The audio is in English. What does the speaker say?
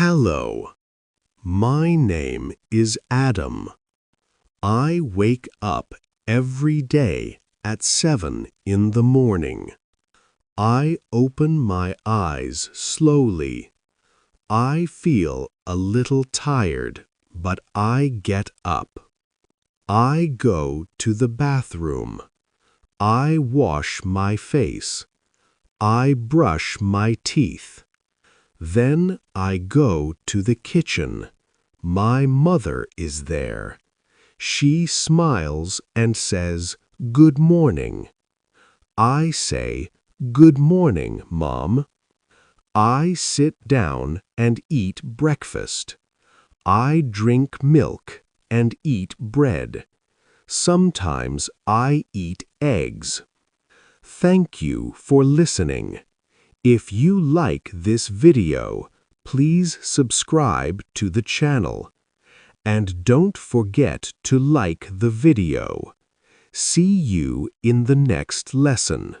Hello. My name is Adam. I wake up every day at 7 in the morning. I open my eyes slowly. I feel a little tired, but I get up. I go to the bathroom. I wash my face. I brush my teeth. Then I go to the kitchen. My mother is there. She smiles and says, "Good morning." I say, "Good morning, Mom." I sit down and eat breakfast. I drink milk and eat bread. Sometimes I eat eggs. Thank you for listening. If you like this video, please subscribe to the channel. And don't forget to like the video. See you in the next lesson.